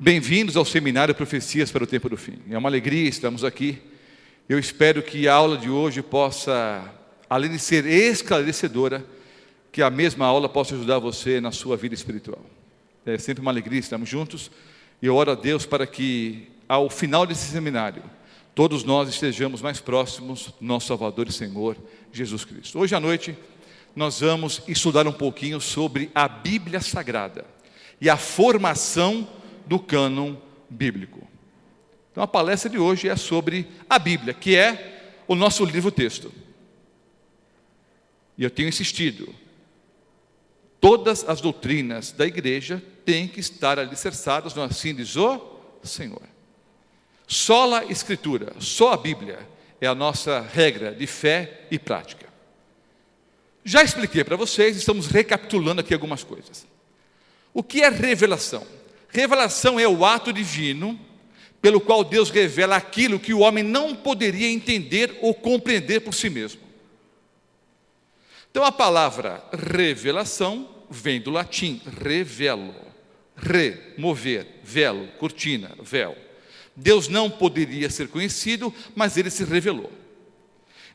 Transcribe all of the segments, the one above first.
Bem-vindos ao Seminário Profecias para o Tempo do Fim. É uma alegria estarmos aqui. Eu espero que a aula de hoje possa, além de ser esclarecedora, que a mesma aula possa ajudar você na sua vida espiritual. É sempre uma alegria estarmos juntos. E eu oro a Deus para que, ao final desse seminário, todos nós estejamos mais próximos do nosso Salvador e Senhor, Jesus Cristo. Hoje à noite, nós vamos estudar um pouquinho sobre a Bíblia Sagrada e a formação do cânon bíblico. Então a palestra de hoje é sobre a Bíblia, que é o nosso livro-texto. E eu tenho insistido, todas as doutrinas da igreja têm que estar alicerçadas no assim diz o Senhor. Só a Escritura, só a Bíblia é a nossa regra de fé e prática. Já expliquei para vocês, estamos recapitulando aqui algumas coisas. O que é revelação? Revelação é o ato divino pelo qual Deus revela aquilo que o homem não poderia entender ou compreender por si mesmo. Então a palavra revelação vem do latim revelo, remover, velo, cortina, véu. Deus não poderia ser conhecido, mas ele se revelou.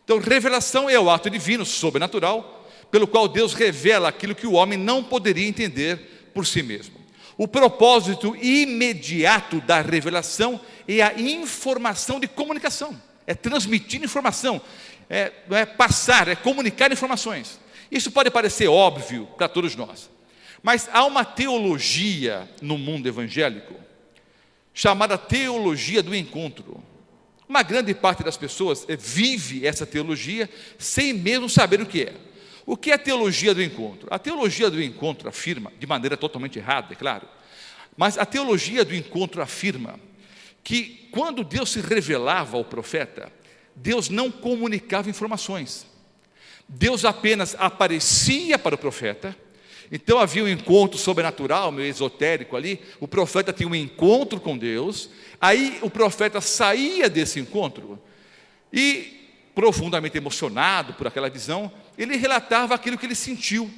Então revelação é o ato divino, sobrenatural, pelo qual Deus revela aquilo que o homem não poderia entender por si mesmo. O propósito imediato da revelação é a informação de comunicação, é transmitir informação, é passar, é comunicar informações. Isso pode parecer óbvio para todos nós, mas há uma teologia no mundo evangélico, chamada teologia do encontro. Uma grande parte das pessoas vive essa teologia sem mesmo saber o que é. O que é a teologia do encontro? A teologia do encontro afirma, de maneira totalmente errada, é claro, mas a teologia do encontro afirma que quando Deus se revelava ao profeta, Deus não comunicava informações. Deus apenas aparecia para o profeta. Então havia um encontro sobrenatural, meio esotérico ali. O profeta tinha um encontro com Deus. Aí o profeta saía desse encontro e, profundamente emocionado por aquela visão, ele relatava aquilo que ele sentiu,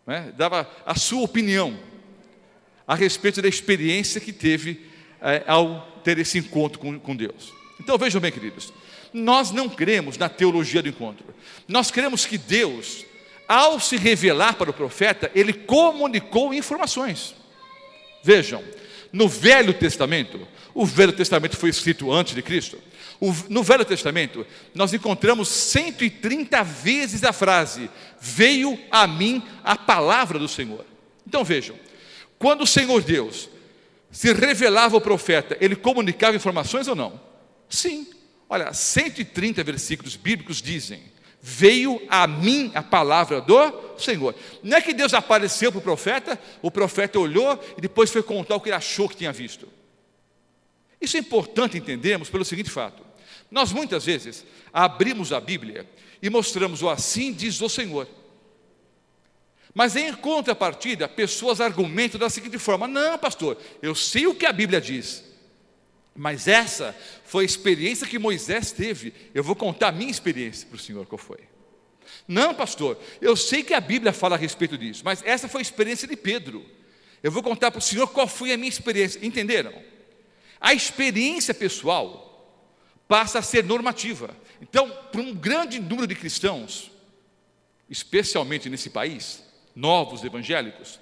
né? Dava a sua opinião a respeito da experiência que teve ao ter esse encontro com Deus. Então vejam bem, queridos, nós não cremos na teologia do encontro. Nós cremos que Deus, ao se revelar para o profeta, ele comunicou informações. Vejam, no Velho Testamento, o Velho Testamento foi escrito antes de Cristo. No Velho Testamento, nós encontramos 130 vezes a frase, veio a mim a palavra do Senhor. Então vejam, quando o Senhor Deus se revelava ao profeta, ele comunicava informações ou não? Sim. Olha, 130 versículos bíblicos dizem, veio a mim a palavra do Senhor. Não é que Deus apareceu para o profeta olhou e depois foi contar o que ele achou que tinha visto. Isso é importante entendermos pelo seguinte fato. Nós muitas vezes abrimos a Bíblia e mostramos o assim diz o Senhor. Mas em contrapartida, pessoas argumentam da seguinte forma, não pastor, eu sei o que a Bíblia diz, mas essa foi a experiência que Moisés teve, eu vou contar a minha experiência para o senhor qual foi. Não pastor, eu sei que a Bíblia fala a respeito disso, mas essa foi a experiência de Pedro, eu vou contar para o senhor qual foi a minha experiência. Entenderam? A experiência pessoal passa a ser normativa. Então, para um grande número de cristãos, especialmente nesse país, novos evangélicos,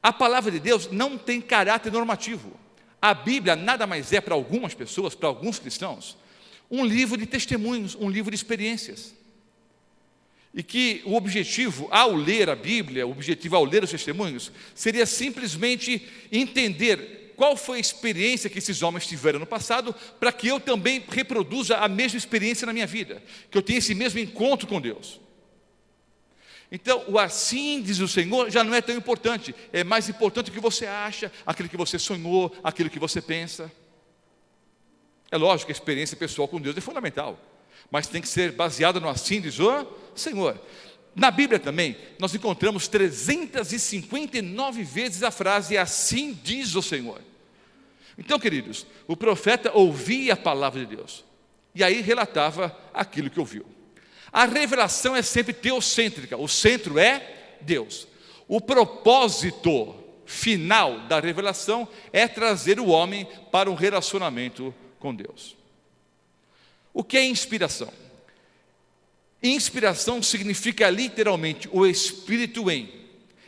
a palavra de Deus não tem caráter normativo. A Bíblia nada mais é para algumas pessoas, para alguns cristãos, um livro de testemunhos, um livro de experiências. E que o objetivo, ao ler a Bíblia, o objetivo ao ler os testemunhos, seria simplesmente entender qual foi a experiência que esses homens tiveram no passado, para que eu também reproduza a mesma experiência na minha vida, que eu tenha esse mesmo encontro com Deus. Então, o assim diz o Senhor já não é tão importante, é mais importante o que você acha, aquilo que você sonhou, aquilo que você pensa. É lógico que a experiência pessoal com Deus é fundamental, mas tem que ser baseada no assim diz o Senhor. Na Bíblia também, nós encontramos 359 vezes a frase assim diz o Senhor. Então, queridos, o profeta ouvia a palavra de Deus, e aí relatava aquilo que ouviu. A revelação é sempre teocêntrica, o centro é Deus. O propósito final da revelação é trazer o homem para um relacionamento com Deus. O que é inspiração? Inspiração significa literalmente o Espírito em.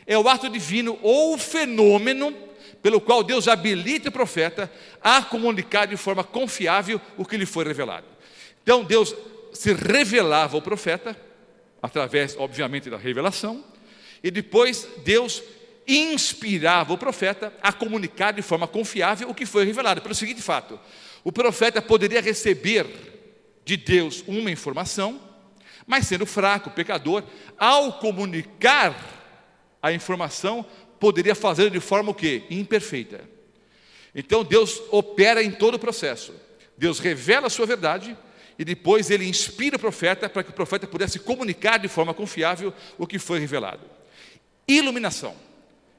É o ato divino ou o fenômeno pelo qual Deus habilita o profeta a comunicar de forma confiável o que lhe foi revelado. Então Deus se revelava ao profeta, através, obviamente, da revelação, e depois Deus inspirava o profeta a comunicar de forma confiável o que foi revelado. Pelo seguinte fato: o profeta poderia receber de Deus uma informação, mas sendo fraco, pecador, ao comunicar a informação, poderia fazer de forma o quê? Imperfeita. Então Deus opera em todo o processo. Deus revela a sua verdade e depois Ele inspira o profeta para que o profeta pudesse comunicar de forma confiável o que foi revelado. Iluminação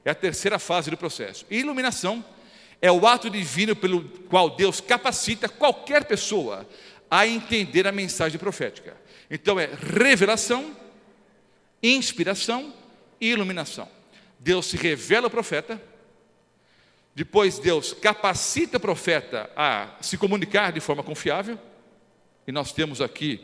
é a terceira fase do processo. Iluminação é o ato divino pelo qual Deus capacita qualquer pessoa a entender a mensagem profética. Então é revelação, inspiração e iluminação. Deus se revela ao profeta, depois Deus capacita o profeta a se comunicar de forma confiável, e nós temos aqui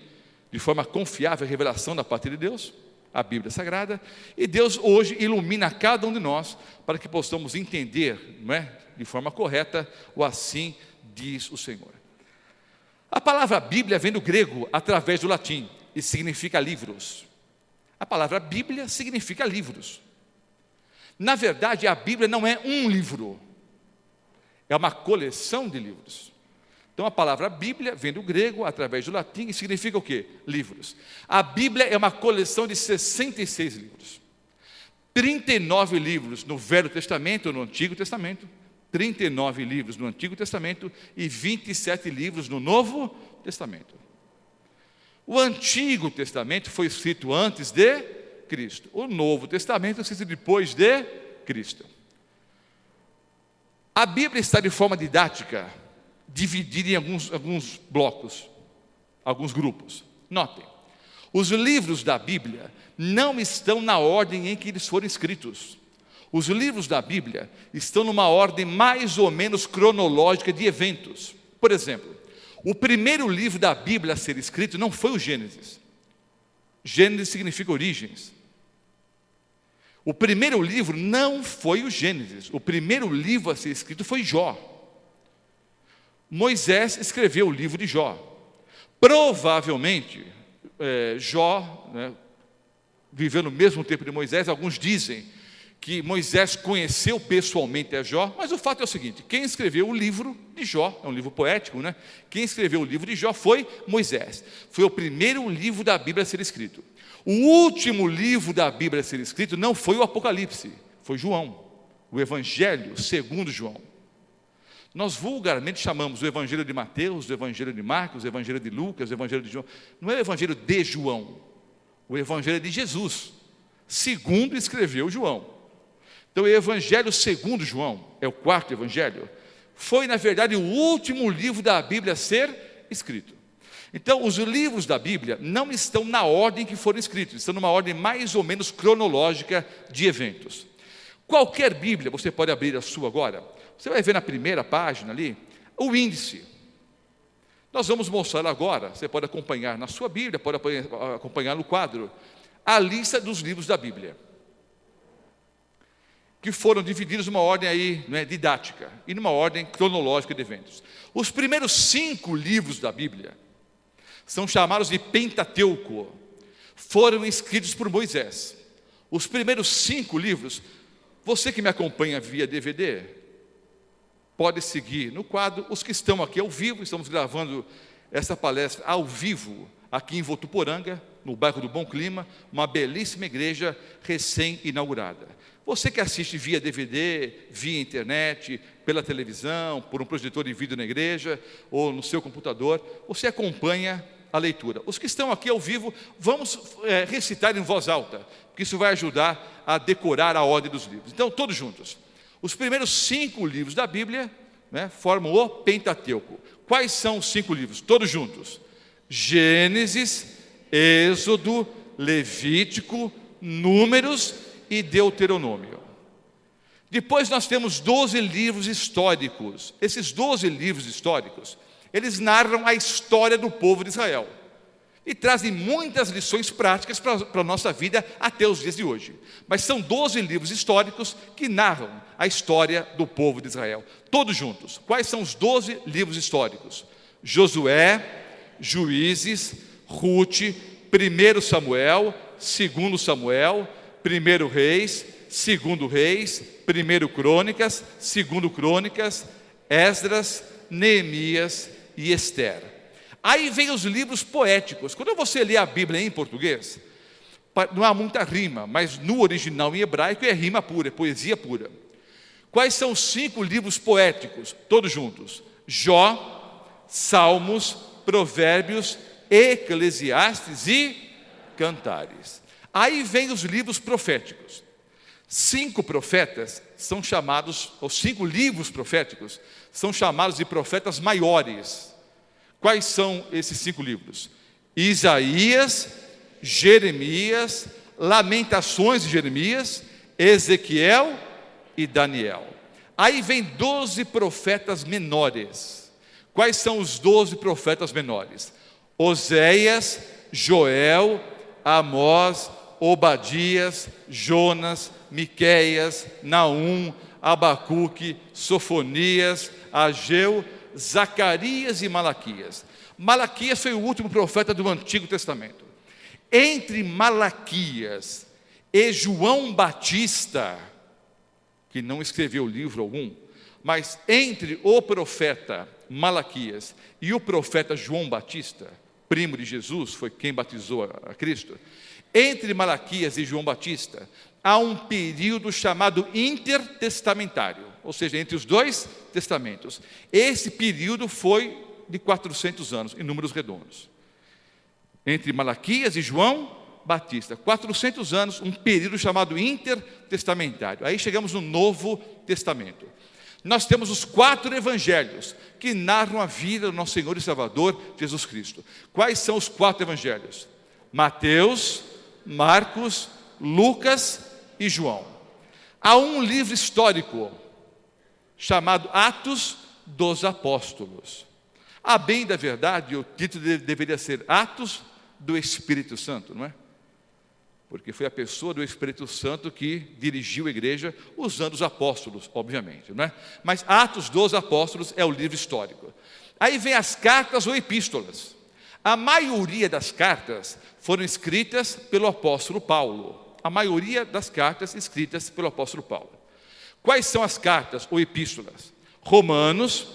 de forma confiável a revelação da parte de Deus, a Bíblia Sagrada, e Deus hoje ilumina cada um de nós para que possamos entender, não é, de forma correta o assim diz o Senhor. A palavra Bíblia vem do grego através do latim e significa livros. A palavra Bíblia significa livros. Na verdade, a Bíblia não é um livro, é uma coleção de livros. Então a palavra Bíblia vem do grego através do latim e significa o quê? Livros. A Bíblia é uma coleção de 66 livros. 39 livros no Velho Testamento ou no Antigo Testamento, 39 livros no Antigo Testamento e 27 livros no Novo Testamento. O Antigo Testamento foi escrito antes de Cristo. O Novo Testamento foi escrito depois de Cristo. A Bíblia está de forma didática, dividida em alguns blocos, alguns grupos. Notem, os livros da Bíblia não estão na ordem em que eles foram escritos. Os livros da Bíblia estão numa ordem mais ou menos cronológica de eventos. Por exemplo, o primeiro livro da Bíblia a ser escrito não foi o Gênesis. Gênesis significa origens. O primeiro livro não foi o Gênesis. O primeiro livro a ser escrito foi Jó. Moisés escreveu o livro de Jó. Provavelmente, Jó, né, viveu no mesmo tempo de Moisés. Alguns dizem que Moisés conheceu pessoalmente a Jó, mas o fato é o seguinte: quem escreveu o livro de Jó, é um livro poético, né? Quem escreveu o livro de Jó foi Moisés. Foi o primeiro livro da Bíblia a ser escrito. O último livro da Bíblia a ser escrito não foi o Apocalipse, foi João, o Evangelho segundo João. Nós vulgarmente chamamos o Evangelho de Mateus, o Evangelho de Marcos, o Evangelho de Lucas, o Evangelho de João. Não é o Evangelho de João, o Evangelho de Jesus, segundo escreveu João. Então o Evangelho segundo João, é o quarto Evangelho, foi na verdade o último livro da Bíblia a ser escrito. Então os livros da Bíblia não estão na ordem que foram escritos, estão numa ordem mais ou menos cronológica de eventos. Qualquer Bíblia, você pode abrir a sua agora, você vai ver na primeira página ali, o índice. Nós vamos mostrar agora, você pode acompanhar na sua Bíblia, pode acompanhar no quadro, a lista dos livros da Bíblia, que foram divididos numa ordem aí, né, didática e numa ordem cronológica de eventos. Os primeiros 5 livros da Bíblia são chamados de Pentateuco, foram escritos por Moisés. Os primeiros 5 livros, você que me acompanha via DVD, pode seguir no quadro. Os que estão aqui ao vivo, estamos gravando essa palestra ao vivo, aqui em Votuporanga, no bairro do Bom Clima, uma belíssima igreja recém-inaugurada. Você que assiste via DVD, via internet, pela televisão, por um projetor de vídeo na igreja, ou no seu computador, você acompanha a leitura. Os que estão aqui ao vivo, vamos recitar em voz alta, porque isso vai ajudar a decorar a ordem dos livros. Então, todos juntos. Os primeiros 5 livros da Bíblia, né, formam o Pentateuco. Quais são os 5 livros? Todos juntos. Gênesis, Êxodo, Levítico, Números e Deuteronômio. Depois nós temos 12 livros históricos. Esses 12 livros históricos, eles narram a história do povo de Israel e trazem muitas lições práticas para a nossa vida até os dias de hoje. Mas são 12 livros históricos que narram a história do povo de Israel, todos juntos. Quais são os 12 livros históricos? Josué, Juízes, Rute, 1 Samuel, 2 Samuel, 1 Reis, 2 Reis, 1 Crônicas, 2 Crônicas, Esdras, Neemias e Esther. Aí vem os livros poéticos. Quando você lê a Bíblia em português, não há muita rima, mas no original em hebraico é rima pura, é poesia pura. Quais são os 5 livros poéticos, todos juntos? Jó, Salmos, Provérbios, Eclesiastes e Cantares. Aí vem os livros proféticos. 5 profetas são chamados, os 5 livros proféticos são chamados de profetas maiores. Quais são esses 5 livros? Isaías, Jeremias, Lamentações de Jeremias, Ezequiel e Daniel. Aí vem 12 profetas menores. Quais são os 12 profetas menores? Oséias, Joel, Amós, Obadias, Jonas, Miqueias, Naum, Abacuque, Sofonias, Ageu, Zacarias e Malaquias. Malaquias foi o último profeta do Antigo Testamento. Entre Malaquias e João Batista, que não escreveu livro algum, mas entre o profeta Malaquias e o profeta João Batista, primo de Jesus, foi quem batizou a Cristo, entre Malaquias e João Batista, há um período chamado intertestamentário, ou seja, entre os 2 testamentos. Esse período foi de 400 anos, em números redondos. Entre Malaquias e João Batista, 400 anos, um período chamado intertestamentário. Aí chegamos no Novo Testamento. Nós temos os 4 evangelhos que narram a vida do nosso Senhor e Salvador Jesus Cristo. Quais são os 4 evangelhos? Mateus, Marcos, Lucas e João. Há um livro histórico chamado Atos dos Apóstolos. A bem da verdade, o título deveria ser Atos do Espírito Santo, não é? Porque foi a pessoa do Espírito Santo que dirigiu a igreja usando os apóstolos, obviamente, não é? Mas Atos dos Apóstolos é o livro histórico. Aí vem as cartas ou epístolas. A maioria das cartas foram escritas pelo apóstolo Paulo. A maioria das cartas escritas pelo apóstolo Paulo. Quais são as cartas ou epístolas? Romanos,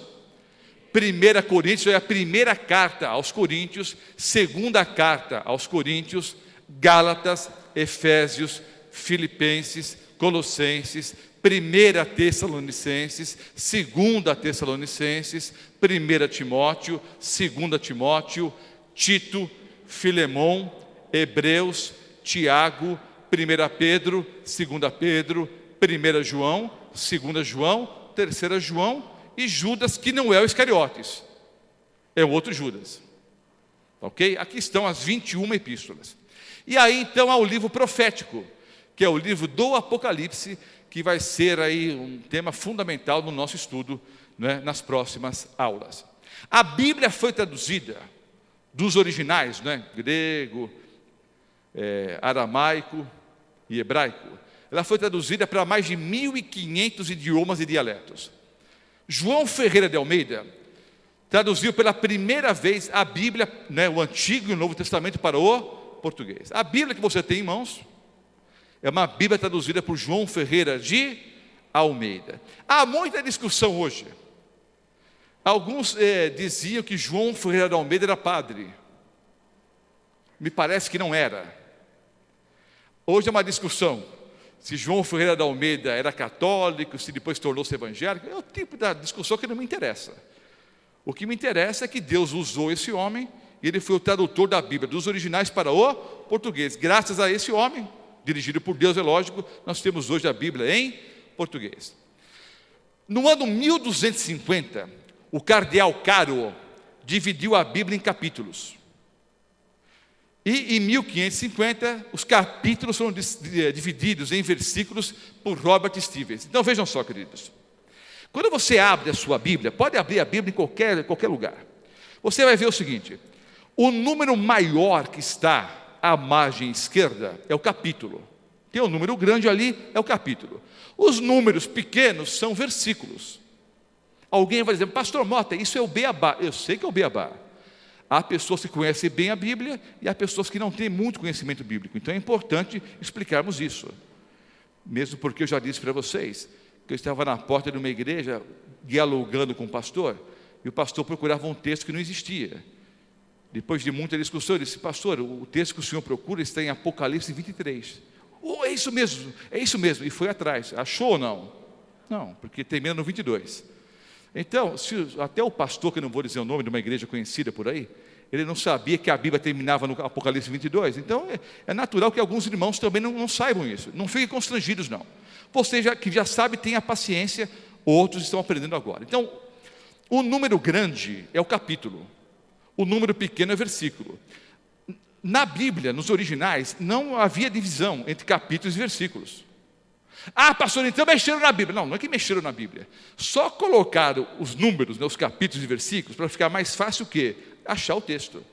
1 Coríntios, é a primeira carta aos Coríntios, segunda carta aos Coríntios, Gálatas, Efésios, Filipenses, Colossenses, 1 Tessalonicenses, 2 Tessalonicenses, 1 Timóteo, 2 Timóteo, Tito, Filemão, Hebreus, Tiago, 1 Pedro, 2 Pedro, 1 João, 2 João, 3 João e Judas, que não é o Iscariotes, é o outro Judas. Ok? Aqui estão as 21 epístolas. E aí então há o livro profético, que é o livro do Apocalipse, que vai ser aí um tema fundamental no nosso estudo, né, nas próximas aulas. A Bíblia foi traduzida dos originais, né, grego, aramaico e hebraico. Ela foi traduzida para mais de 1.500 idiomas e dialetos. João Ferreira de Almeida traduziu pela primeira vez a Bíblia, né, o Antigo e o Novo Testamento para o português. A Bíblia que você tem em mãos é uma Bíblia traduzida por João Ferreira de Almeida. Há muita discussão hoje. Alguns diziam que João Ferreira de Almeida era padre. Me parece que não era. Hoje é uma discussão se João Ferreira de Almeida era católico, se depois tornou-se evangélico. É o tipo da discussão que não me interessa. O que me interessa é que Deus usou esse homem e ele foi o tradutor da Bíblia, dos originais para o português. Graças a esse homem, dirigido por Deus, é lógico, nós temos hoje a Bíblia em português. No ano 1250, o cardeal Caro dividiu a Bíblia em capítulos. E em 1550, os capítulos foram divididos em versículos por Robert Stevens. Então vejam só, queridos. Quando você abre a sua Bíblia, pode abrir a Bíblia em qualquer lugar. Você vai ver o seguinte: o número maior que está à margem esquerda é o capítulo. Tem um número grande ali, é o capítulo. Os números pequenos são versículos. Alguém vai dizer, pastor Mota, isso é o beabá. Eu sei que é o beabá. Há pessoas que conhecem bem a Bíblia e há pessoas que não têm muito conhecimento bíblico. Então é importante explicarmos isso. Mesmo porque eu já disse para vocês que eu estava na porta de uma igreja dialogando com o pastor, e o pastor procurava um texto que não existia. Depois de muita discussão, ele disse, pastor, o texto que o senhor procura está em Apocalipse 23. Oh, é isso mesmo, é isso mesmo. E foi atrás. Achou ou não? Não, porque termina no 22. Então, até o pastor, que eu não vou dizer o nome de uma igreja conhecida por aí, ele não sabia que a Bíblia terminava no Apocalipse 22. Então, é natural que alguns irmãos também não saibam isso. Não fiquem constrangidos, não. Você que já sabe, tenha paciência, outros estão aprendendo agora. Então, o número grande é o capítulo, o número pequeno é versículo. Na Bíblia, nos originais, não havia divisão entre capítulos e versículos. Ah, pastor, então mexeram na Bíblia. Não é que mexeram na Bíblia. Só colocaram os números, os capítulos e versículos, para ficar mais fácil o quê? Achar o texto.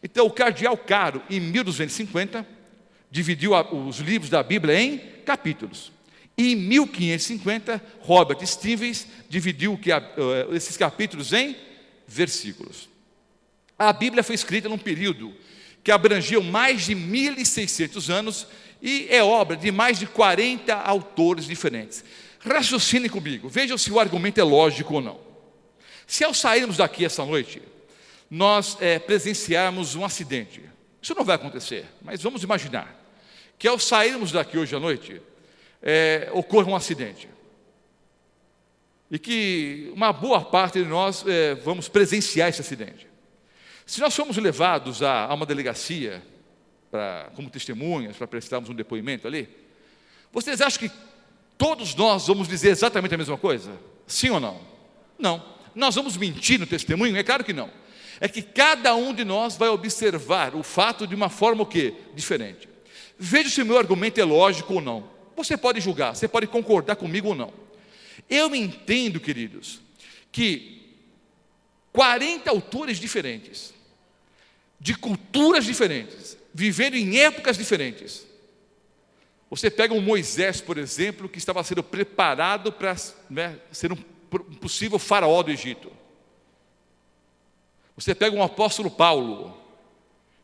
Então, o cardeal Caro, em 1250, dividiu os livros da Bíblia em capítulos. E em 1550, Robert Stevens dividiu esses capítulos em versículos. A Bíblia foi escrita num período que abrangia mais de 1.600 anos e é obra de mais de 40 autores diferentes. Raciocine comigo, vejam se o argumento é lógico ou não. Se ao sairmos daqui essa noite, nós presenciarmos um acidente, isso não vai acontecer, mas vamos imaginar que ao sairmos daqui hoje à noite, ocorra um acidente e que uma boa parte de nós vamos presenciar esse acidente. Se nós formos levados a uma delegacia como testemunhas, para prestarmos um depoimento ali, vocês acham que todos nós vamos dizer exatamente a mesma coisa? Sim ou não? Não. Nós vamos mentir no testemunho? É claro que não. É que cada um de nós vai observar o fato de uma forma o quê? Diferente. Veja se o meu argumento é lógico ou não. Você pode julgar, você pode concordar comigo ou não. Eu entendo, queridos, que 40 autores diferentes, de culturas diferentes, vivendo em épocas diferentes. Você pega um Moisés, por exemplo, que estava sendo preparado para ser um possível faraó do Egito. Você pega um apóstolo Paulo,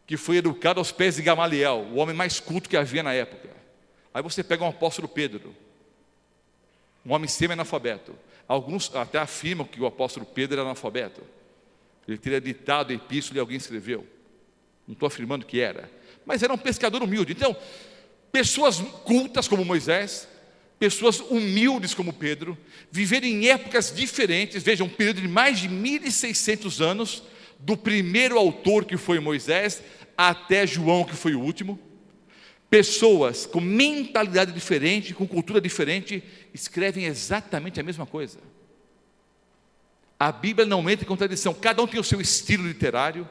que foi educado aos pés de Gamaliel, o homem mais culto que havia na época. Aí você pega um apóstolo Pedro, um homem semi-analfabeto. Alguns até afirmam que o apóstolo Pedro era analfabeto. Ele teria ditado a epístola e alguém escreveu. Não estou afirmando que era, mas era um pescador humilde. Então, pessoas cultas como Moisés, pessoas humildes como Pedro, viveram em épocas diferentes. Vejam, um período de mais de 1.600 anos, do primeiro autor que foi Moisés, até João que foi o último. Pessoas com mentalidade diferente, com cultura diferente, escrevem exatamente a mesma coisa. A Bíblia não entra em contradição, cada um tem o seu estilo literário,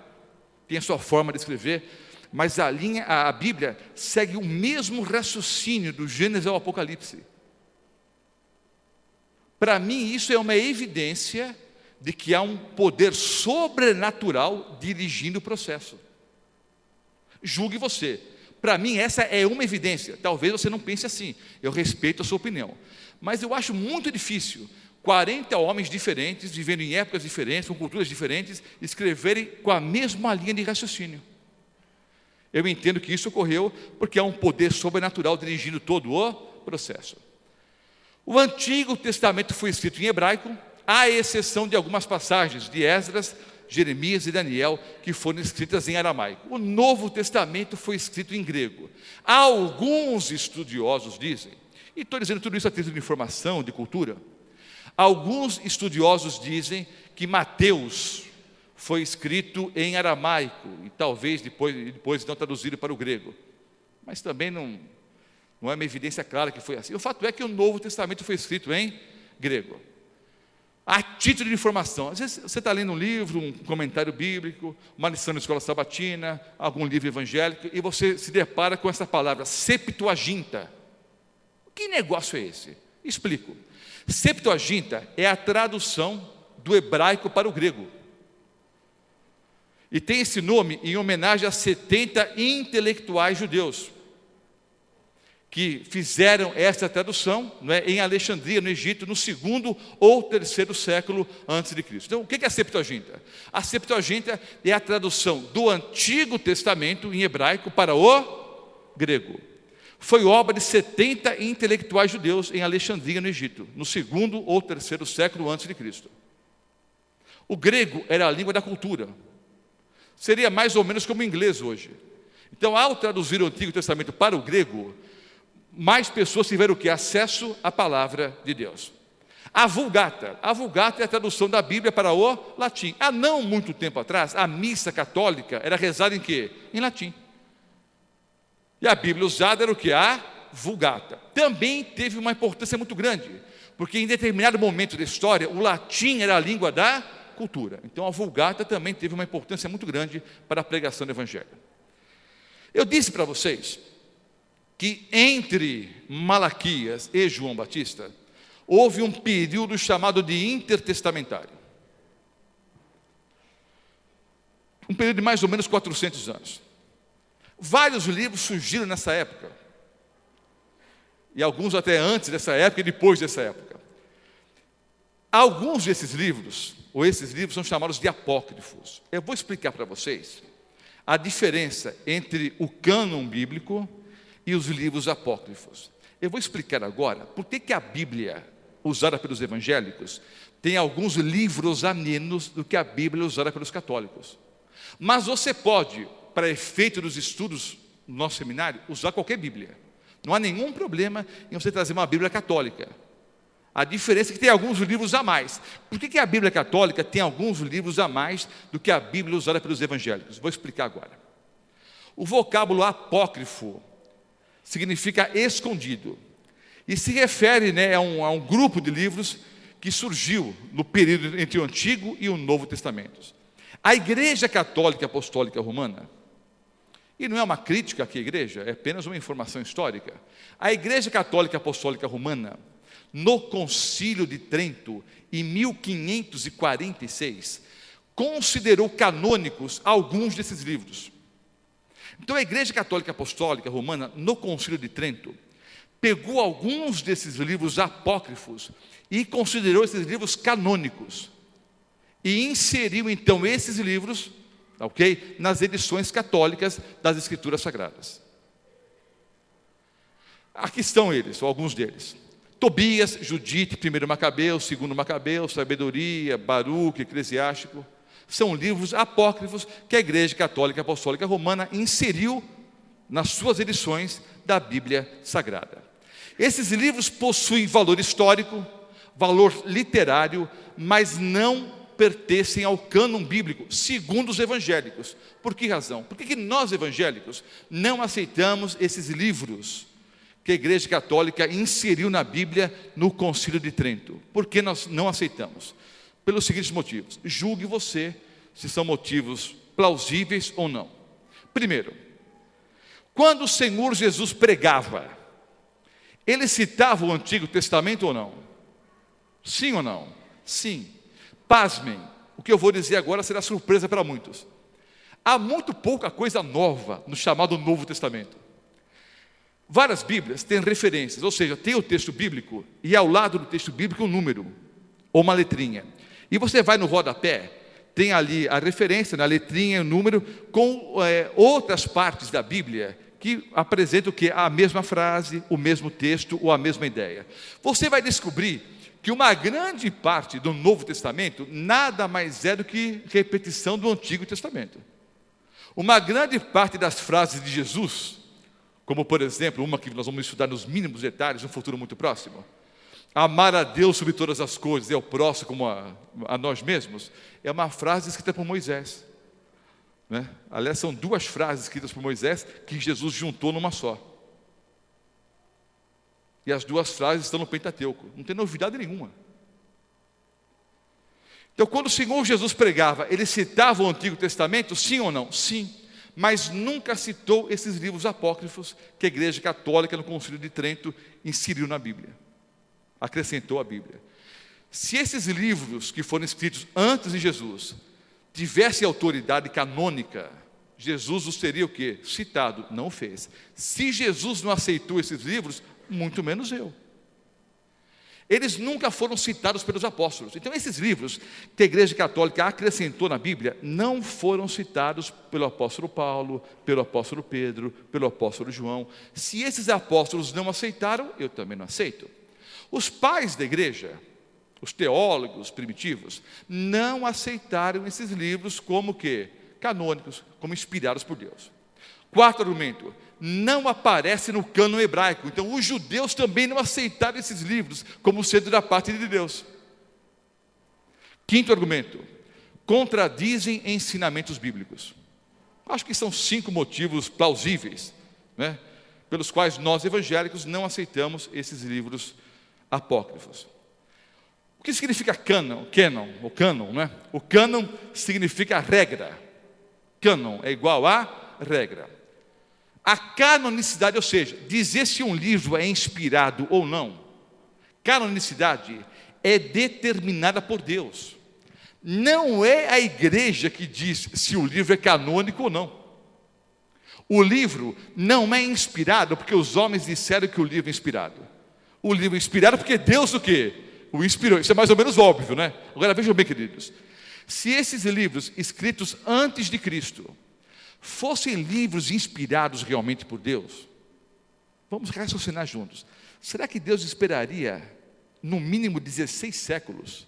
tem a sua forma de escrever, mas a Bíblia segue o mesmo raciocínio do Gênesis ao Apocalipse. Para mim, isso é uma evidência de que há um poder sobrenatural dirigindo o processo. Julgue você. Para mim, essa é uma evidência. Talvez você não pense assim, eu respeito a sua opinião, mas eu acho muito difícil 40 homens diferentes, vivendo em épocas diferentes, com culturas diferentes, escreverem com a mesma linha de raciocínio. Eu entendo que isso ocorreu porque há um poder sobrenatural dirigindo todo o processo. O Antigo Testamento foi escrito em hebraico, à exceção de algumas passagens de Esdras, Jeremias e Daniel, que foram escritas em aramaico. O Novo Testamento foi escrito em grego. Alguns estudiosos dizem, e estou dizendo tudo isso a título de informação, de cultura, alguns estudiosos dizem que Mateus foi escrito em aramaico, e talvez depois então traduzido para o grego. Mas também não é uma evidência clara que foi assim. O fato é que o Novo Testamento foi escrito em grego. a título de informação. Às vezes você está lendo um livro, um comentário bíblico, uma lição na escola sabatina, algum livro evangélico, e você se depara com essa palavra, Septuaginta. Que negócio é esse? Explico. Septuaginta é a tradução do hebraico para o grego. E tem esse nome em homenagem a 70 intelectuais judeus que fizeram essa tradução, não é, em Alexandria, no Egito, no 2º ou 3º século antes de Cristo. Então, o que é a Septuaginta? A Septuaginta é a tradução do Antigo Testamento em hebraico para o grego. Foi obra de 70 intelectuais judeus em Alexandria, no Egito, no 2º ou 3º século antes de Cristo. O grego era a língua da cultura. Seria mais ou menos como o inglês hoje. Então, ao traduzir o Antigo Testamento para o grego, mais pessoas tiveram o quê? Acesso à palavra de Deus. A Vulgata é a tradução da Bíblia para o latim. Há não muito tempo atrás, a missa católica era rezada em quê? Em latim. E a Bíblia usada era o quê? A Vulgata. Também teve uma importância muito grande, porque em determinado momento da história, o latim era a língua da cultura. Então a Vulgata também teve uma importância muito grande para a pregação do Evangelho. Eu disse para vocês que entre Malaquias e João Batista, houve um período chamado de intertestamentário. Um período de mais ou menos 400 anos. Vários livros surgiram nessa época. E alguns até antes dessa época e depois dessa época. Alguns desses livros, ou esses livros, são chamados de apócrifos. Eu vou explicar para vocês a diferença entre o cânon bíblico e os livros apócrifos. Eu vou explicar agora por que a Bíblia, usada pelos evangélicos, tem alguns livros a menos do que a Bíblia usada pelos católicos. Mas você pode, para efeito dos estudos no nosso seminário, usar qualquer Bíblia. Não há nenhum problema em você trazer uma Bíblia católica. A diferença é que tem alguns livros a mais. Por que a Bíblia católica tem alguns livros a mais do que a Bíblia usada pelos evangélicos? Vou explicar agora. O vocábulo apócrifo significa escondido. E se refere, a um grupo de livros que surgiu no período entre o Antigo e o Novo Testamento. A Igreja Católica Apostólica Romana, e não é uma crítica aqui à igreja, é apenas uma informação histórica. A Igreja Católica Apostólica Romana, no Concílio de Trento, em 1546, considerou canônicos alguns desses livros. Então a Igreja Católica Apostólica Romana, no Concílio de Trento, pegou alguns desses livros apócrifos e considerou esses livros canônicos. E inseriu então esses livros, nas edições católicas das Escrituras Sagradas. Aqui estão eles, ou alguns deles. Tobias, Judite, 1 Macabeus, 2 Macabeus, Sabedoria, Baruque, Eclesiástico. São livros apócrifos que a Igreja Católica Apostólica Romana inseriu nas suas edições da Bíblia Sagrada. Esses livros possuem valor histórico, valor literário, mas não pertencem ao cânon bíblico, segundo os evangélicos. Por que razão? Por que nós evangélicos não aceitamos esses livros que a Igreja Católica inseriu na Bíblia no Concílio de Trento? Por que nós não aceitamos? Pelos seguintes motivos. Julgue você se são motivos plausíveis ou não. Primeiro, quando o Senhor Jesus pregava, ele citava o Antigo Testamento ou não? Sim ou não? Sim. Pasmem, o que eu vou dizer agora será surpresa para muitos. Há muito pouca coisa nova no chamado Novo Testamento. Várias Bíblias têm referências, ou seja, tem o texto bíblico e ao lado do texto bíblico um número ou uma letrinha. E você vai no rodapé, tem ali a referência, na letrinha, o número, com outras partes da Bíblia que apresentam o quê? A mesma frase, o mesmo texto ou a mesma ideia. Você vai descobrir que uma grande parte do Novo Testamento nada mais é do que repetição do Antigo Testamento. Uma grande parte das frases de Jesus, como por exemplo, uma que nós vamos estudar nos mínimos detalhes, no futuro muito próximo, amar a Deus sobre todas as coisas e ao próximo como a nós mesmos, é uma frase escrita por Moisés. Aliás, são duas frases escritas por Moisés que Jesus juntou numa só. E as duas frases estão no Pentateuco, não tem novidade nenhuma. Então, quando o Senhor Jesus pregava, ele citava o Antigo Testamento, sim ou não? Sim, mas nunca citou esses livros apócrifos que a Igreja Católica, no Concílio de Trento, inseriu na Bíblia, acrescentou à Bíblia. Se esses livros que foram escritos antes de Jesus tivessem autoridade canônica, Jesus os teria o quê? Citado, não fez. Se Jesus não aceitou esses livros, muito menos eu. Eles nunca foram citados pelos apóstolos. Então, esses livros que a Igreja Católica acrescentou na Bíblia não foram citados pelo apóstolo Paulo, pelo apóstolo Pedro, pelo apóstolo João. Se esses apóstolos não aceitaram, eu também não aceito. Os pais da igreja, os teólogos primitivos, não aceitaram esses livros como que? Canônicos, como inspirados por Deus. Quarto argumento, não aparece no cânon hebraico. Então, os judeus também não aceitaram esses livros como sendo da parte de Deus. Quinto argumento, contradizem ensinamentos bíblicos. Acho que são 5 motivos plausíveis, né, pelos quais nós evangélicos não aceitamos esses livros apócrifos. O que significa canon, né? O canon significa regra. Canon é igual a regra. A canonicidade, ou seja, dizer se um livro é inspirado ou não, canonicidade é determinada por Deus. Não é a igreja que diz se o livro é canônico ou não. O livro não é inspirado porque os homens disseram que o livro é inspirado. O livro é inspirado porque Deus o quê? O inspirou. Isso é mais ou menos óbvio, né? Agora vejam bem, queridos. Se esses livros escritos antes de Cristo fossem livros inspirados realmente por Deus, vamos raciocinar juntos. Será que Deus esperaria no mínimo 16 séculos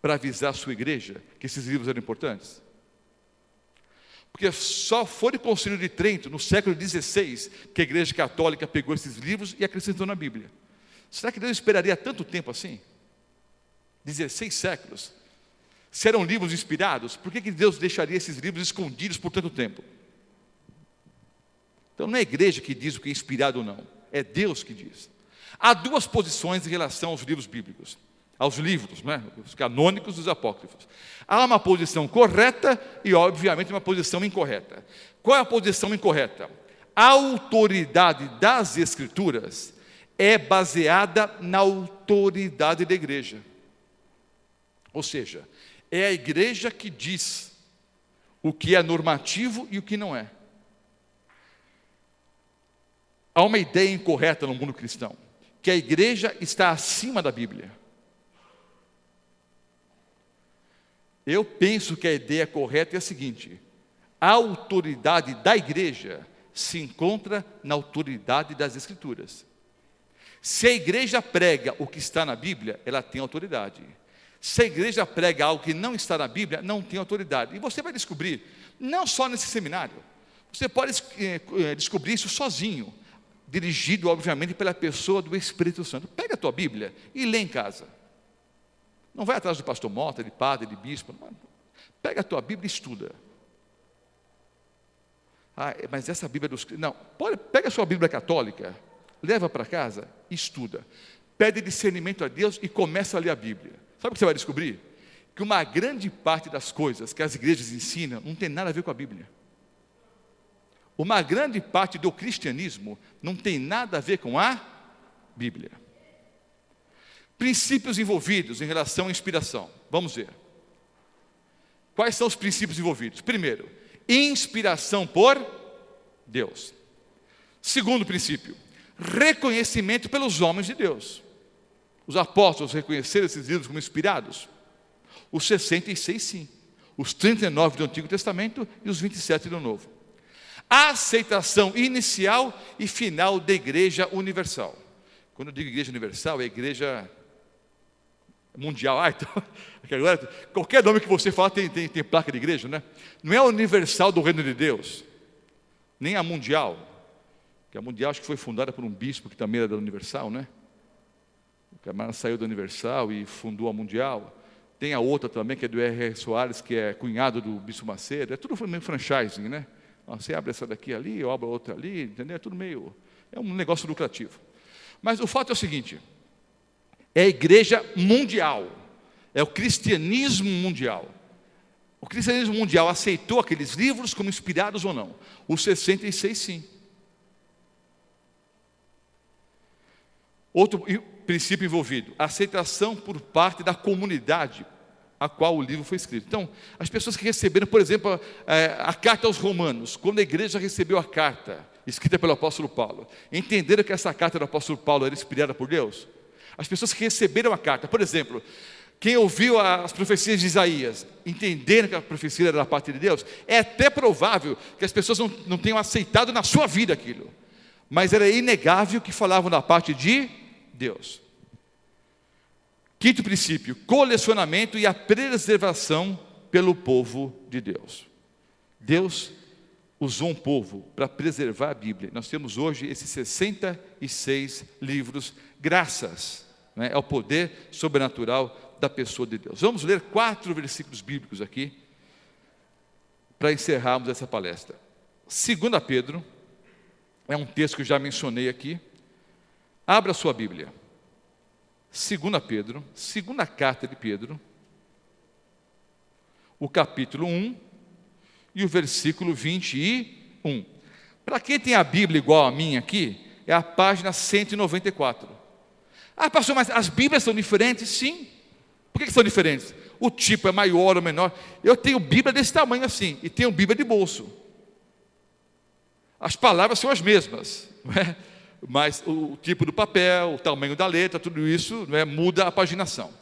para avisar a sua igreja que esses livros eram importantes? Porque só foi no Concílio de Trento, no século XVI, que a Igreja Católica pegou esses livros e acrescentou na Bíblia. Será que Deus esperaria tanto tempo assim? 16 séculos? Se eram livros inspirados, por que Deus deixaria esses livros escondidos por tanto tempo? Então não é a igreja que diz o que é inspirado ou não, é Deus que diz. Há 2 posições em relação aos livros bíblicos, aos livros, né, os canônicos e os apócrifos. Há uma posição correta e, obviamente, uma posição incorreta. Qual é a posição incorreta? A autoridade das Escrituras é baseada na autoridade da igreja. Ou seja, é a igreja que diz o que é normativo e o que não é. Há uma ideia incorreta no mundo cristão, que a igreja está acima da Bíblia. Eu penso que a ideia correta é a seguinte: a autoridade da igreja se encontra na autoridade das Escrituras. Se a igreja prega o que está na Bíblia, ela tem autoridade. Se a igreja prega algo que não está na Bíblia, não tem autoridade. E você vai descobrir, não só nesse seminário, você pode descobrir isso sozinho, dirigido, obviamente, pela pessoa do Espírito Santo. Pega a tua Bíblia e lê em casa. Não vai atrás do pastor Mota, de padre, de bispo. Não. Pega a tua Bíblia e estuda. Mas essa Bíblia dos... Não, pega a sua Bíblia católica, leva para casa e estuda. Pede discernimento a Deus e começa a ler a Bíblia. Sabe o que você vai descobrir? Que uma grande parte das coisas que as igrejas ensinam não tem nada a ver com a Bíblia. Uma grande parte do cristianismo não tem nada a ver com a Bíblia. Princípios envolvidos em relação à inspiração. Vamos ver. Quais são os princípios envolvidos? Primeiro, inspiração por Deus. Segundo princípio, reconhecimento pelos homens de Deus. Os apóstolos reconheceram esses livros como inspirados? Os 66 sim, os 39 do Antigo Testamento e os 27 do Novo. A aceitação inicial e final da Igreja Universal. Quando eu digo Igreja Universal, é Igreja Mundial. Então, agora, qualquer nome que você fala tem placa de igreja, né? Não é a Universal do Reino de Deus, nem a Mundial, que a Mundial acho que foi fundada por um bispo que também era da Universal, né? O camarada saiu da Universal e fundou a Mundial. Tem a outra também, que é do R.R. Soares, que é cunhado do Bispo Macedo. É tudo meio franchising, né? Você abre essa daqui ali, eu abro outra ali, entendeu? É tudo meio... É um negócio lucrativo. Mas o fato é o seguinte: é a igreja mundial, é o cristianismo mundial. O cristianismo mundial aceitou aqueles livros como inspirados ou não? Os 66 sim. Outro princípio envolvido, a aceitação por parte da comunidade a qual o livro foi escrito. Então, as pessoas que receberam, por exemplo, a carta aos Romanos, quando a igreja recebeu a carta escrita pelo apóstolo Paulo, entenderam que essa carta do apóstolo Paulo era inspirada por Deus? As pessoas que receberam a carta, por exemplo, quem ouviu as profecias de Isaías, entenderam que a profecia era da parte de Deus, é até provável que as pessoas não tenham aceitado na sua vida aquilo, mas era inegável que falavam da parte de Deus. Quinto princípio, colecionamento e a preservação pelo povo de Deus. Deus usou um povo para preservar a Bíblia. Nós temos hoje esses 66 livros, graças ao poder sobrenatural da pessoa de Deus. Vamos ler 4 versículos bíblicos aqui, para encerrarmos essa palestra. 2 Pedro, é um texto que eu já mencionei aqui. Abra sua Bíblia. 2 Pedro, segunda carta de Pedro, o capítulo 1 e o versículo 21. Para quem tem a Bíblia igual a minha aqui, é a página 194. Ah, pastor, mas as Bíblias são diferentes? Sim. Por que são diferentes? O tipo é maior ou menor. Eu tenho Bíblia desse tamanho assim, e tenho Bíblia de bolso. As palavras são as mesmas, não é? Mas o tipo do papel, o tamanho da letra, tudo isso muda a paginação.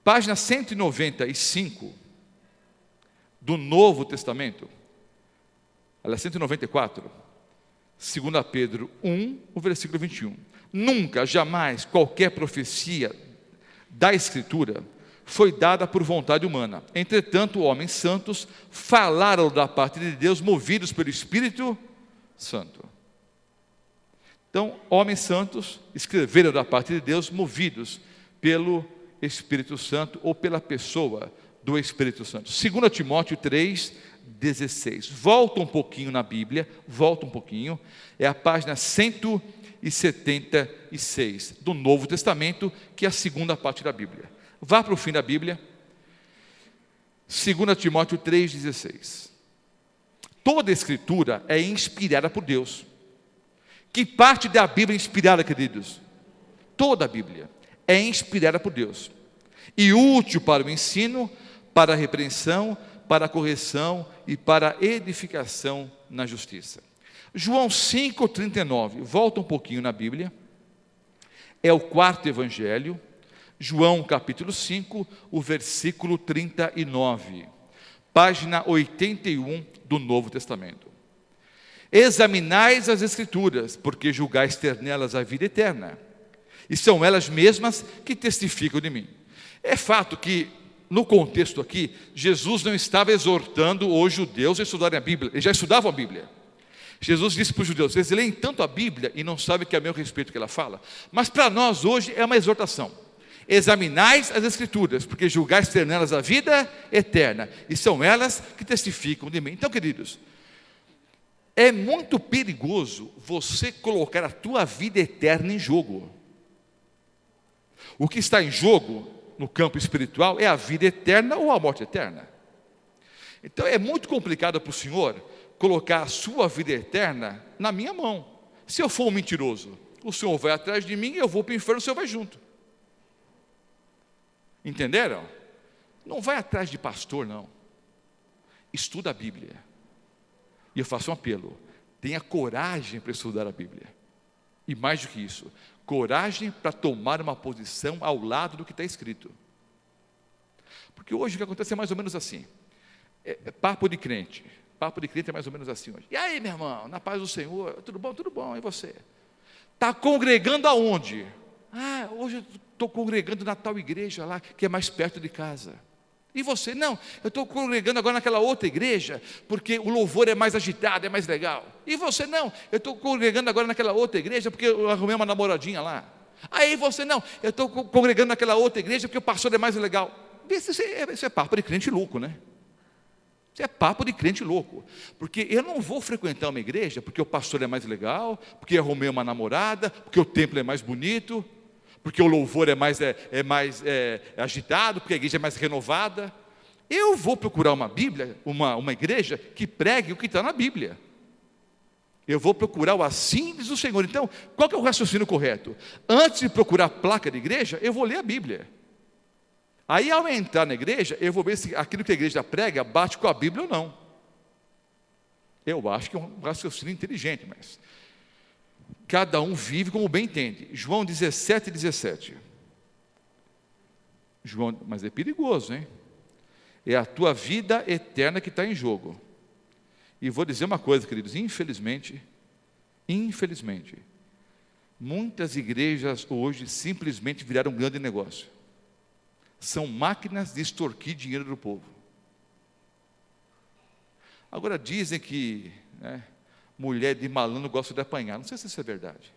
Página 195 do Novo Testamento, ela é 194, 2 Pedro 1, o versículo 21. Nunca, jamais, qualquer profecia da Escritura foi dada por vontade humana. Entretanto, homens santos falaram da parte de Deus, movidos pelo Espírito Santo. Então, homens santos escreveram da parte de Deus, movidos pelo Espírito Santo ou pela pessoa do Espírito Santo. 2 Timóteo 3,16. Volta um pouquinho na Bíblia, volta um pouquinho, é a página 176 do Novo Testamento, que é a segunda parte da Bíblia. Vá para o fim da Bíblia, 2 Timóteo 3,16. Toda a Escritura é inspirada por Deus. Que parte da Bíblia é inspirada, queridos? Toda a Bíblia é inspirada por Deus e útil para o ensino, para a repreensão, para a correção e para a edificação na justiça. João 5,39, volta um pouquinho na Bíblia, é o quarto evangelho, João capítulo 5, o versículo 39, página 81 do Novo Testamento. Examinais as Escrituras, porque julgais ter nelas a vida eterna, e são elas mesmas que testificam de mim. É fato que, no contexto aqui, Jesus não estava exortando os judeus a estudarem a Bíblia, eles já estudavam a Bíblia. Jesus disse para os judeus, eles leem tanto a Bíblia e não sabem que é a meu respeito que ela fala, mas para nós hoje é uma exortação. Examinais as Escrituras, porque julgais ter nelas a vida eterna, e são elas que testificam de mim. Então, queridos, é muito perigoso você colocar a tua vida eterna em jogo. O que está em jogo no campo espiritual é a vida eterna ou a morte eterna. Então é muito complicado para o Senhor colocar a sua vida eterna na minha mão. Se eu for um mentiroso, o Senhor vai atrás de mim e eu vou para o inferno, o Senhor vai junto. Entenderam? Não vai atrás de pastor, não. Estuda a Bíblia. E eu faço um apelo, tenha coragem para estudar a Bíblia. E mais do que isso, coragem para tomar uma posição ao lado do que está escrito. Porque hoje o que acontece é mais ou menos assim, papo de crente é mais ou menos assim hoje. E aí, meu irmão, na paz do Senhor, tudo bom, e você? Está congregando aonde? Ah, hoje eu estou congregando na tal igreja lá, que é mais perto de casa. E você? Não, eu estou congregando agora naquela outra igreja, porque o louvor é mais agitado, é mais legal. E você? Não, eu estou congregando agora naquela outra igreja, porque eu arrumei uma namoradinha lá. Aí você? Não, eu estou congregando naquela outra igreja, porque o pastor é mais legal. Isso é papo de crente louco, né? Isso é papo de crente louco. Porque eu não vou frequentar uma igreja, porque o pastor é mais legal, porque eu arrumei uma namorada, porque o templo é mais bonito, porque o louvor é mais agitado, porque a igreja é mais renovada. Eu vou procurar uma Bíblia, uma igreja que pregue o que está na Bíblia. Eu vou procurar o assim diz o Senhor. Então, qual que é o raciocínio correto? Antes de procurar a placa de igreja, eu vou ler a Bíblia. Aí, ao entrar na igreja, eu vou ver se aquilo que a igreja prega bate com a Bíblia ou não. Eu acho que é um raciocínio inteligente, mas cada um vive como bem entende. João 17:17. João, mas é perigoso, hein? É a tua vida eterna que está em jogo. E vou dizer uma coisa, queridos, infelizmente, muitas igrejas hoje simplesmente viraram um grande negócio. São máquinas de extorquir dinheiro do povo. Agora dizem que mulher de malandro gosta de apanhar. Não sei se isso é verdade.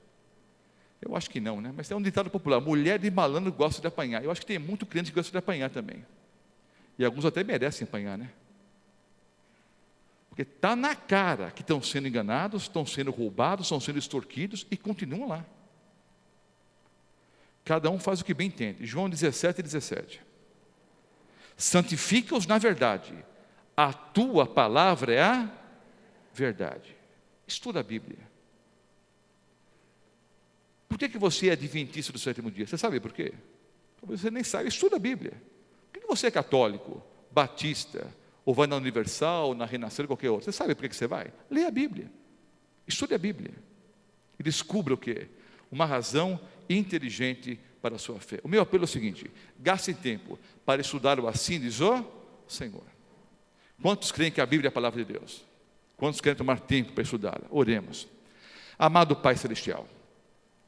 Eu acho que não, né? Mas é um ditado popular: mulher de malandro gosta de apanhar. Eu acho que tem muito crente que gosta de apanhar também. E alguns até merecem apanhar, né? Porque está na cara que estão sendo enganados, estão sendo roubados, estão sendo extorquidos e continuam lá. Cada um faz o que bem entende. João 17:17. Santifica-os na verdade. A tua palavra é a verdade. Estuda a Bíblia. Por que você é adventista do sétimo dia? Você sabe por quê? Você nem sabe. Estuda a Bíblia. Por que você é católico, batista, ou vai na Universal, na Renascer, qualquer outra? Você sabe por que você vai? Lê a Bíblia. Estude a Bíblia. E descubra o quê? Uma razão inteligente para a sua fé. O meu apelo é o seguinte: gaste tempo para estudar o assim diz o Senhor. Quantos creem que a Bíblia é a palavra de Deus? Quantos querem tomar tempo para estudá-la? Oremos. Amado Pai Celestial,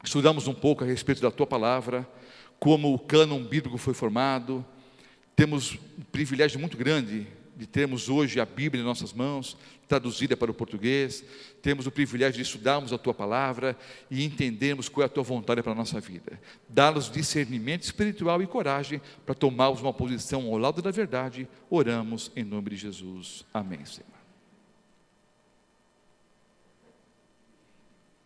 estudamos um pouco a respeito da Tua palavra, como o cânon bíblico foi formado. Temos um privilégio muito grande de termos hoje a Bíblia em nossas mãos, traduzida para o português. Temos o privilégio de estudarmos a Tua palavra e entendermos qual é a Tua vontade para a nossa vida. Dá-nos discernimento espiritual e coragem para tomarmos uma posição ao lado da verdade. Oramos em nome de Jesus. Amém, Senhor.